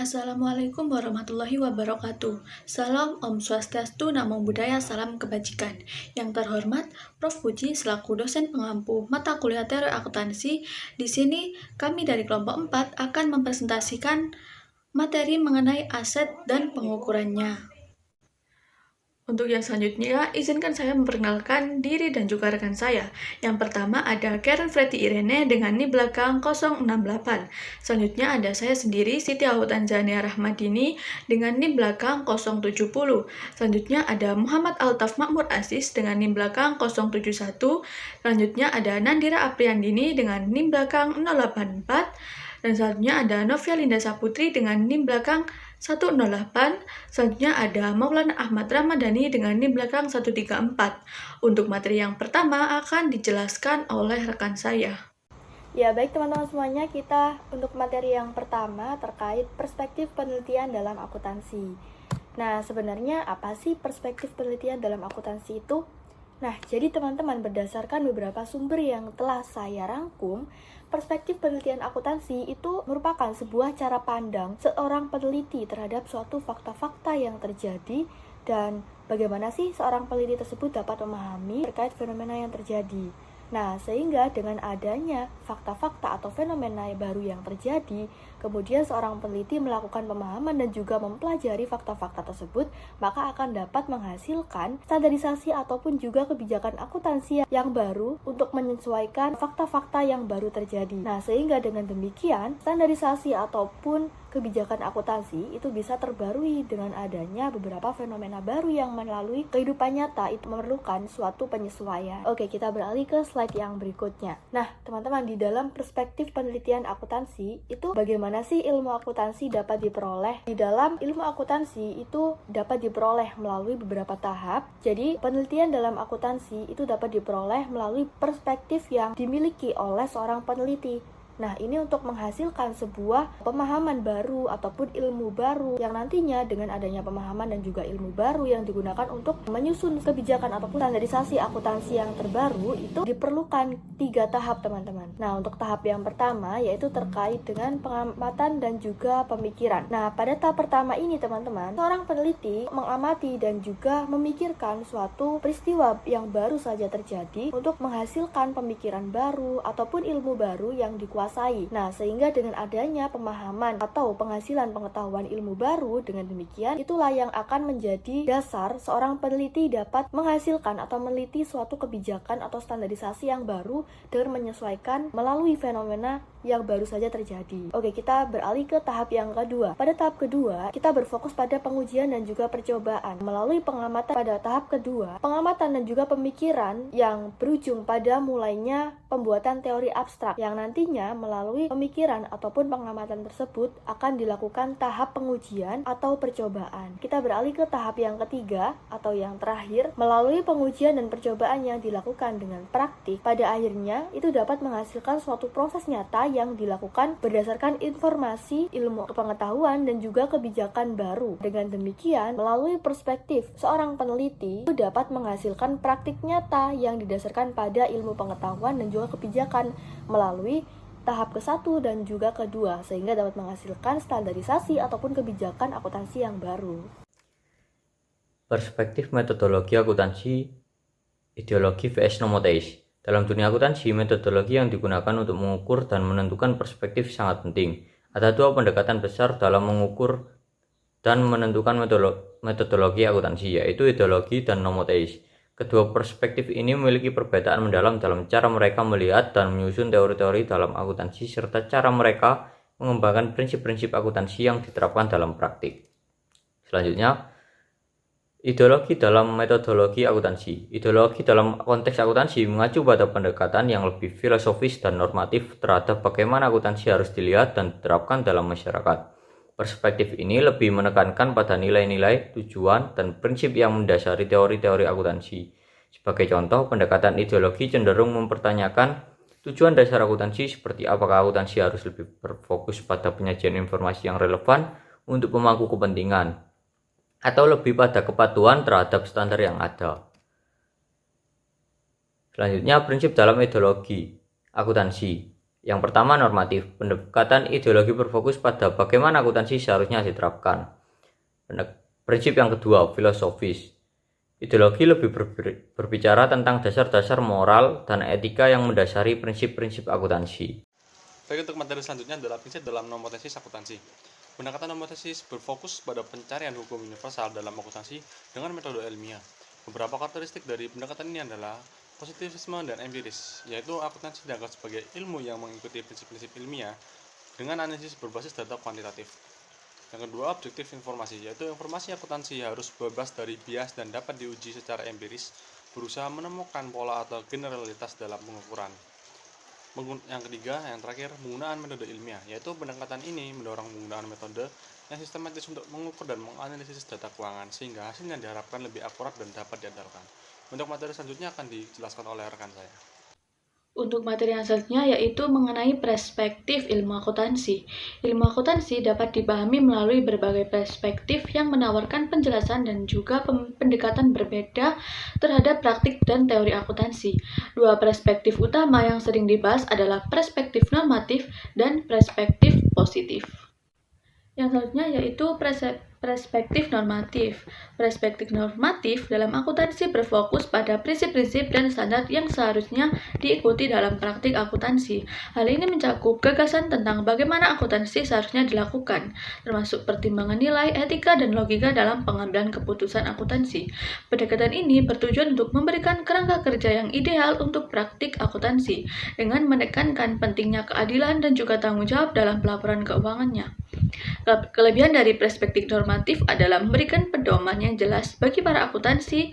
Assalamualaikum warahmatullahi wabarakatuh. Salam Om Swastiastu, Namo Buddhaya, salam kebajikan. Yang terhormat, Prof. Puji selaku dosen pengampu mata kuliah teori akuntansi. Di sini kami dari kelompok 4 akan mempresentasikan materi mengenai aset dan pengukurannya. Untuk yang selanjutnya, izinkan saya memperkenalkan diri dan juga rekan saya. Yang pertama ada Karen Freddy Irene dengan NIM belakang 068. Selanjutnya ada saya sendiri, Siti Autanzania Rahmadini dengan NIM belakang 070. Selanjutnya ada Muhammad Altaf Makmur Aziz dengan NIM belakang 071. Selanjutnya ada Nandira Apriandini dengan NIM belakang 084. Dan selanjutnya ada Novia Linda Saputri dengan NIM belakang 108. Selanjutnya ada Maulana Ahmad Ramadhani dengan NIM belakang 134. Untuk materi yang pertama akan dijelaskan oleh rekan saya. Ya, baik teman-teman semuanya, kita untuk materi yang pertama terkait perspektif penelitian dalam akuntansi. Nah, sebenarnya apa sih perspektif penelitian dalam akuntansi itu? Nah, jadi teman-teman, berdasarkan beberapa sumber yang telah saya rangkum, perspektif penelitian akuntansi itu merupakan sebuah cara pandang seorang peneliti terhadap suatu fakta-fakta yang terjadi dan bagaimana sih seorang peneliti tersebut dapat memahami terkait fenomena yang terjadi. Nah, sehingga dengan adanya fakta-fakta atau fenomena baru yang terjadi, kemudian seorang peneliti melakukan pemahaman dan juga mempelajari fakta-fakta tersebut, maka akan dapat menghasilkan standarisasi ataupun juga kebijakan akuntansi yang baru untuk menyesuaikan fakta-fakta yang baru terjadi. Nah, sehingga dengan demikian, standarisasi ataupun kebijakan akuntansi itu bisa terbarui dengan adanya beberapa fenomena baru yang melalui kehidupan nyata itu memerlukan suatu penyesuaian. Oke, kita beralih ke slide yang berikutnya. Nah, teman-teman, di dalam perspektif penelitian akuntansi itu bagaimana sih ilmu akuntansi dapat diperoleh? Di dalam ilmu akuntansi itu dapat diperoleh melalui beberapa tahap. Jadi, penelitian dalam akuntansi itu dapat diperoleh melalui perspektif yang dimiliki oleh seorang peneliti. Nah, ini untuk menghasilkan sebuah pemahaman baru ataupun ilmu baru yang nantinya dengan adanya pemahaman dan juga ilmu baru yang digunakan untuk menyusun kebijakan ataupun standarisasi akuntansi yang terbaru itu diperlukan 3 tahap, teman-teman. Nah, untuk tahap yang pertama yaitu terkait dengan pengamatan dan juga pemikiran. Nah, pada tahap pertama ini, teman-teman, seorang peneliti mengamati dan juga memikirkan suatu peristiwa yang baru saja terjadi untuk menghasilkan pemikiran baru ataupun ilmu baru yang dikuasai. Nah, sehingga dengan adanya pemahaman atau penghasilan pengetahuan ilmu baru, dengan demikian itulah yang akan menjadi dasar seorang peneliti dapat menghasilkan atau meneliti suatu kebijakan atau standarisasi yang baru dengan menyesuaikan melalui fenomena yang baru saja terjadi. Oke, kita beralih ke tahap yang kedua. Pada tahap kedua, kita berfokus pada pengujian dan juga percobaan. Melalui pengamatan pada tahap kedua, pengamatan dan juga pemikiran yang berujung pada mulainya pembuatan teori abstrak yang nantinya melalui pemikiran ataupun pengamatan tersebut akan dilakukan tahap pengujian atau percobaan. Kita beralih ke tahap yang ketiga atau yang terakhir, melalui pengujian dan percobaan yang dilakukan dengan praktik, pada akhirnya itu dapat menghasilkan suatu proses nyata yang dilakukan berdasarkan informasi, ilmu pengetahuan, dan juga kebijakan baru. Dengan demikian, melalui perspektif seorang peneliti itu dapat menghasilkan praktik nyata yang didasarkan pada ilmu pengetahuan dan juga kebijakan melalui tahap ke-1 dan juga kedua, sehingga dapat menghasilkan standarisasi ataupun kebijakan akuntansi yang baru. Perspektif metodologi akuntansi, ideologi vs nomoteis. Dalam dunia akuntansi, metodologi yang digunakan untuk mengukur dan menentukan perspektif sangat penting. Ada 2 pendekatan besar dalam mengukur dan menentukan metodologi akuntansi, yaitu ideologi dan nomoteis. Kedua perspektif ini memiliki perbedaan mendalam dalam cara mereka melihat dan menyusun teori-teori dalam akuntansi serta cara mereka mengembangkan prinsip-prinsip akuntansi yang diterapkan dalam praktik. Selanjutnya, ideologi dalam metodologi akuntansi. Ideologi dalam konteks akuntansi mengacu pada pendekatan yang lebih filosofis dan normatif terhadap bagaimana akuntansi harus dilihat dan diterapkan dalam masyarakat. Perspektif ini lebih menekankan pada nilai-nilai, tujuan, dan prinsip yang mendasari teori-teori akuntansi. Sebagai contoh, pendekatan ideologi cenderung mempertanyakan tujuan dasar akuntansi seperti apakah akuntansi harus lebih berfokus pada penyajian informasi yang relevan untuk pemangku kepentingan, atau lebih pada kepatuhan terhadap standar yang ada. Selanjutnya, prinsip dalam ideologi akuntansi. Yang pertama, normatif. Pendekatan ideologi berfokus pada bagaimana akuntansi seharusnya diterapkan. Prinsip yang kedua, filosofis. Ideologi lebih berbicara tentang dasar-dasar moral dan etika yang mendasari prinsip-prinsip akuntansi. Baik, untuk materi selanjutnya adalah prinsip dalam nomotesis akuntansi. Pendekatan nomotesis berfokus pada pencarian hukum universal dalam akuntansi dengan metode ilmiah. Beberapa karakteristik dari pendekatan ini adalah positivisme dan empiris, yaitu akuntansi dianggap sebagai ilmu yang mengikuti prinsip-prinsip ilmiah dengan analisis berbasis data kuantitatif. Yang kedua, objektif informasi, yaitu informasi akuntansi harus bebas dari bias dan dapat diuji secara empiris, berusaha menemukan pola atau generalitas dalam pengukuran. Yang ketiga, yang terakhir, penggunaan metode ilmiah, yaitu pendekatan ini mendorong penggunaan metode yang sistematis untuk mengukur dan menganalisis data keuangan, sehingga hasilnya diharapkan lebih akurat dan dapat diandalkan. Untuk materi selanjutnya akan dijelaskan oleh rekan saya. Untuk materi yang selanjutnya yaitu mengenai perspektif ilmu akuntansi. Ilmu akuntansi dapat dipahami melalui berbagai perspektif yang menawarkan penjelasan dan juga pendekatan berbeda terhadap praktik dan teori akuntansi. Dua perspektif utama yang sering dibahas adalah perspektif normatif dan perspektif positif. Yang selanjutnya yaitu perspektif normatif. Perspektif normatif dalam akuntansi berfokus pada prinsip-prinsip dan standar yang seharusnya diikuti dalam praktik akuntansi. Hal ini mencakup gagasan tentang bagaimana akuntansi seharusnya dilakukan, termasuk pertimbangan nilai, etika, dan logika dalam pengambilan keputusan akuntansi. Pendekatan ini bertujuan untuk memberikan kerangka kerja yang ideal untuk praktik akuntansi, dengan menekankan pentingnya keadilan dan juga tanggung jawab dalam pelaporan keuangannya. Kelebihan dari perspektif normatif adalah memberikan pedoman yang jelas bagi para akuntansi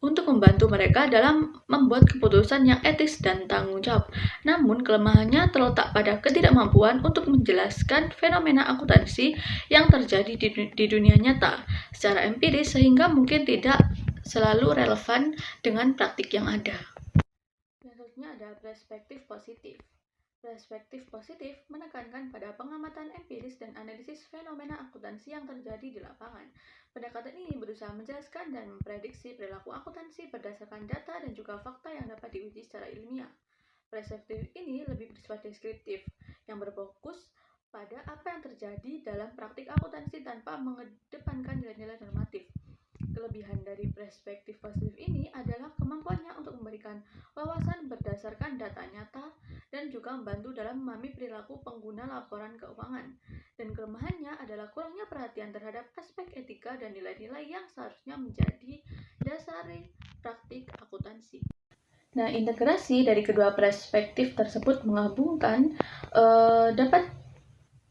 untuk membantu mereka dalam membuat keputusan yang etis dan tanggung jawab. Namun, kelemahannya terletak pada ketidakmampuan untuk menjelaskan fenomena akuntansi yang terjadi di dunia nyata secara empiris sehingga mungkin tidak selalu relevan dengan praktik yang ada. Selanjutnya ada perspektif positif. Perspektif positif menekankan pada pengamatan empiris dan analisis fenomena akuntansi yang terjadi di lapangan. Pendekatan ini berusaha menjelaskan dan memprediksi perilaku akuntansi berdasarkan data dan juga fakta yang dapat diuji secara ilmiah. Perspektif ini lebih bersifat deskriptif, yang berfokus pada apa yang terjadi dalam praktik akuntansi tanpa mengedepankan nilai-nilai normatif. Kelebihan dari perspektif positif ini adalah kemampuannya untuk memberikan wawasan berdasarkan data nyata dan juga membantu dalam memahami perilaku pengguna laporan keuangan. Dan kelemahannya adalah kurangnya perhatian terhadap aspek etika dan nilai-nilai yang seharusnya menjadi dasar praktik akuntansi. Nah, integrasi dari kedua perspektif tersebut menggabungkan dapat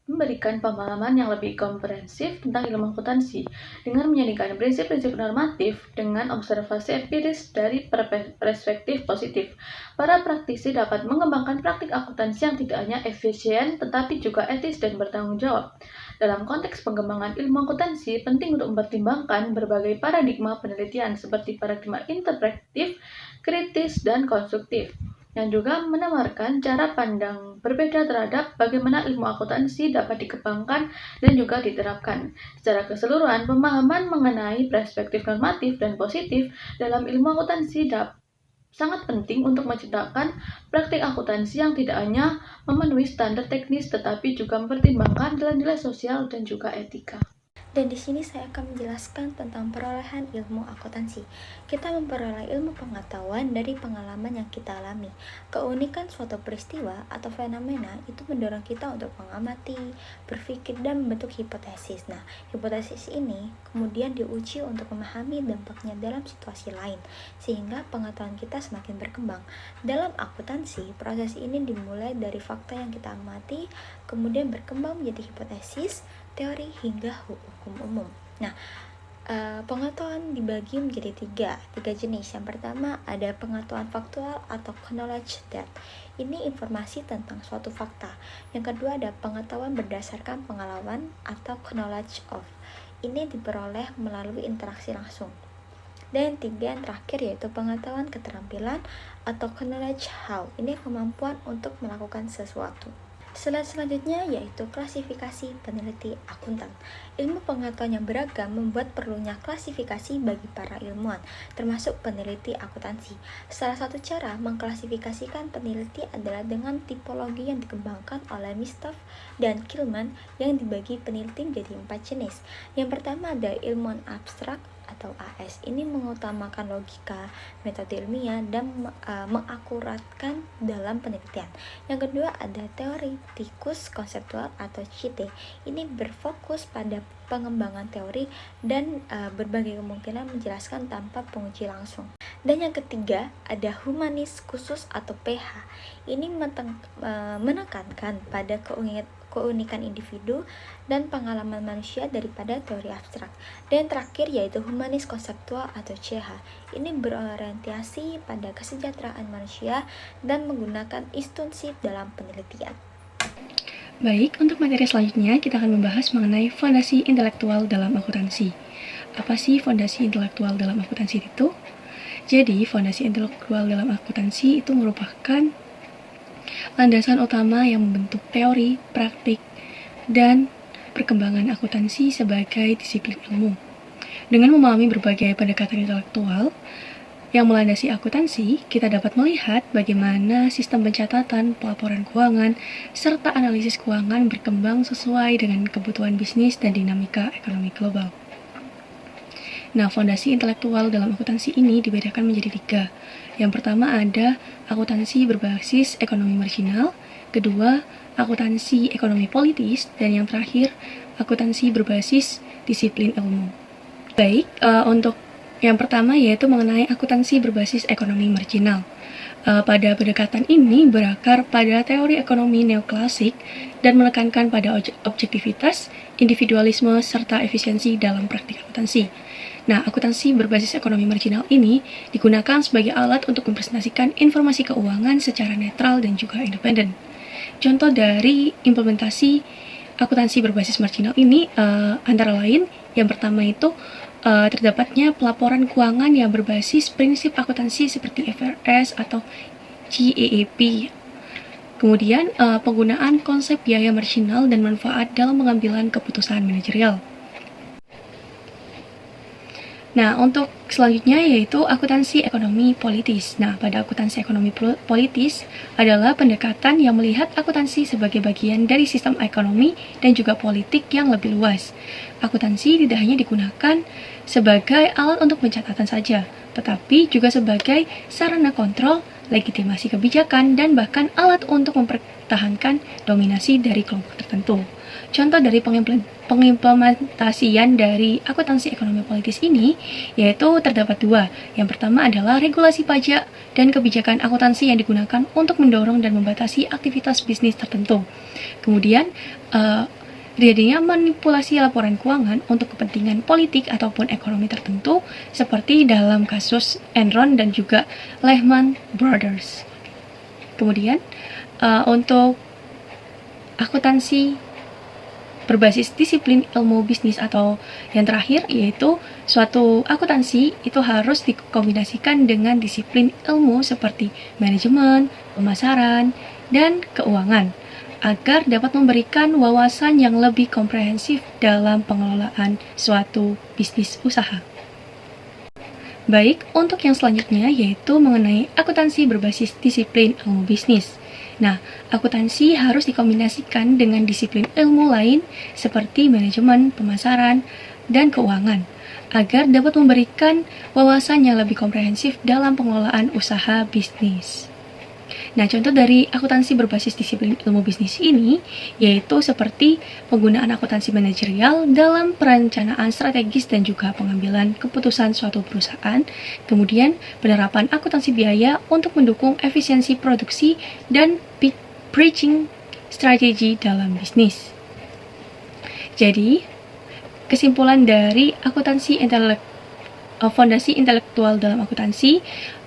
memberikan pemahaman yang lebih komprehensif tentang ilmu akuntansi dengan menyandingkan prinsip-prinsip normatif dengan observasi empiris dari perspektif positif. Para praktisi dapat mengembangkan praktik akuntansi yang tidak hanya efisien tetapi juga etis dan bertanggung jawab. Dalam konteks pengembangan ilmu akuntansi, penting untuk mempertimbangkan berbagai paradigma penelitian seperti paradigma interpretif, kritis, dan konstruktif, yang juga menawarkan cara pandang berbeda terhadap bagaimana ilmu akuntansi dapat dikembangkan dan juga diterapkan. Secara keseluruhan, pemahaman mengenai perspektif normatif dan positif dalam ilmu akuntansi sangat penting untuk menciptakan praktik akuntansi yang tidak hanya memenuhi standar teknis tetapi juga mempertimbangkan nilai-nilai sosial dan juga etika. Dan di sini saya akan menjelaskan tentang perolehan ilmu akuntansi. Kita memperoleh ilmu pengetahuan dari pengalaman yang kita alami. Keunikan suatu peristiwa atau fenomena itu mendorong kita untuk mengamati, berpikir, dan membentuk hipotesis. Nah, hipotesis ini kemudian diuji untuk memahami dampaknya dalam situasi lain, sehingga pengetahuan kita semakin berkembang. Dalam akuntansi, proses ini dimulai dari fakta yang kita amati, kemudian berkembang menjadi hipotesis, teori, hingga hukum umum. Nah, pengetahuan dibagi menjadi tiga jenis. Yang pertama ada pengetahuan faktual atau knowledge depth. Ini informasi tentang suatu fakta. Yang kedua ada pengetahuan berdasarkan pengalaman atau knowledge of. Ini diperoleh melalui interaksi langsung. Dan yang terakhir yaitu pengetahuan keterampilan atau knowledge how. Ini kemampuan untuk melakukan sesuatu. Slide selanjutnya yaitu klasifikasi peneliti akuntan. Ilmu pengetahuan yang beragam membuat perlunya klasifikasi bagi para ilmuwan, termasuk peneliti akuntansi. Salah satu cara mengklasifikasikan peneliti adalah dengan tipologi yang dikembangkan oleh Mistov dan Kilman yang dibagi peneliti menjadi 4 jenis. Yang pertama ada ilmuwan abstrak atau AS. Ini mengutamakan logika, metode ilmiah, dan mengakuratkan dalam penelitian. Yang kedua ada teoretikus konseptual atau CT. Ini berfokus pada pengembangan teori dan berbagai kemungkinan menjelaskan tanpa penguji langsung. Dan yang ketiga ada humanis khusus atau PH. Ini menekankan pada keunikan individu dan pengalaman manusia daripada teori abstrak. Dan yang terakhir yaitu humanis konseptual atau CH. Ini berorientasi pada kesejahteraan manusia dan menggunakan intuisi dalam penelitian. Baik, untuk materi selanjutnya kita akan membahas mengenai fondasi intelektual dalam akuntansi. Apa sih fondasi intelektual dalam akuntansi itu? Jadi, fondasi intelektual dalam akuntansi itu merupakan landasan utama yang membentuk teori, praktik, dan perkembangan akuntansi sebagai disiplin ilmu. Dengan memahami berbagai pendekatan intelektual yang melandasi akuntansi, kita dapat melihat bagaimana sistem pencatatan, pelaporan keuangan, serta analisis keuangan berkembang sesuai dengan kebutuhan bisnis dan dinamika ekonomi global. Nah, fondasi intelektual dalam akuntansi ini dibedakan menjadi 3. Yang pertama ada akuntansi berbasis ekonomi marginal, kedua akuntansi ekonomi politis, dan yang terakhir akuntansi berbasis disiplin ilmu. Baik, untuk yang pertama yaitu mengenai akuntansi berbasis ekonomi marginal. Pada pendekatan ini berakar pada teori ekonomi neoklasik dan menekankan pada objektivitas, individualisme, serta efisiensi dalam praktik akuntansi. Nah, akuntansi berbasis ekonomi marginal ini digunakan sebagai alat untuk mempresentasikan informasi keuangan secara netral dan juga independen. Contoh dari implementasi akuntansi berbasis marginal ini antara lain, yang pertama itu terdapatnya pelaporan keuangan yang berbasis prinsip akuntansi seperti IFRS atau GAAP. Kemudian penggunaan konsep biaya marginal dan manfaat dalam pengambilan keputusan manajerial. Nah, untuk selanjutnya yaitu akuntansi ekonomi politis. Nah, pada akuntansi ekonomi politis adalah pendekatan yang melihat akuntansi sebagai bagian dari sistem ekonomi dan juga politik yang lebih luas. Akuntansi tidak hanya digunakan sebagai alat untuk pencatatan saja, tetapi juga sebagai sarana kontrol, legitimasi kebijakan, dan bahkan alat untuk mempertahankan dominasi dari kelompok tertentu. Contoh dari pengimplementasian dari akuntansi ekonomi politis ini yaitu terdapat 2. Yang pertama adalah regulasi pajak dan kebijakan akuntansi yang digunakan untuk mendorong dan membatasi aktivitas bisnis tertentu. Kemudian terjadinya manipulasi laporan keuangan untuk kepentingan politik ataupun ekonomi tertentu seperti dalam kasus Enron dan juga Lehman Brothers. Kemudian untuk akuntansi berbasis disiplin ilmu bisnis atau yang terakhir yaitu suatu akuntansi itu harus dikombinasikan dengan disiplin ilmu seperti manajemen, pemasaran, dan keuangan agar dapat memberikan wawasan yang lebih komprehensif dalam pengelolaan suatu bisnis usaha. Baik, untuk yang selanjutnya yaitu mengenai akuntansi berbasis disiplin ilmu bisnis. Nah, akuntansi harus dikombinasikan dengan disiplin ilmu lain seperti manajemen, pemasaran, dan keuangan agar dapat memberikan wawasan yang lebih komprehensif dalam pengelolaan usaha bisnis. Nah, contoh dari akuntansi berbasis disiplin ilmu bisnis ini yaitu seperti penggunaan akuntansi manajerial dalam perencanaan strategis dan juga pengambilan keputusan suatu perusahaan, kemudian penerapan akuntansi biaya untuk mendukung efisiensi produksi dan bridging strategi dalam bisnis. Jadi, kesimpulan dari akuntansi fondasi intelektual dalam akuntansi,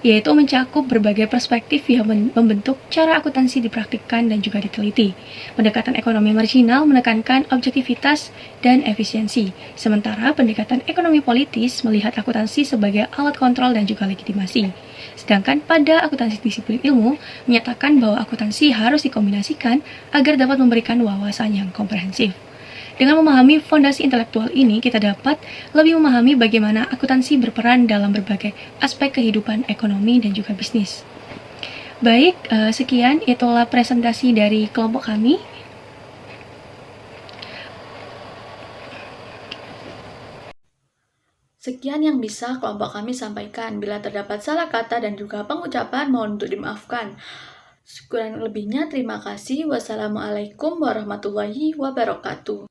yaitu mencakup berbagai perspektif yang membentuk cara akuntansi dipraktikkan dan juga diteliti. Pendekatan ekonomi marginal menekankan objektivitas dan efisiensi, sementara pendekatan ekonomi politis melihat akuntansi sebagai alat kontrol dan juga legitimasi. Sedangkan pada akuntansi disiplin ilmu, menyatakan bahwa akuntansi harus dikombinasikan agar dapat memberikan wawasan yang komprehensif. Dengan memahami fondasi intelektual ini, kita dapat lebih memahami bagaimana akuntansi berperan dalam berbagai aspek kehidupan ekonomi dan juga bisnis. Baik, sekian itulah presentasi dari kelompok kami. Sekian yang bisa kelompok kami sampaikan. Bila terdapat salah kata dan juga pengucapan, mohon untuk dimaafkan. Kurang lebihnya, terima kasih. Wassalamualaikum warahmatullahi wabarakatuh.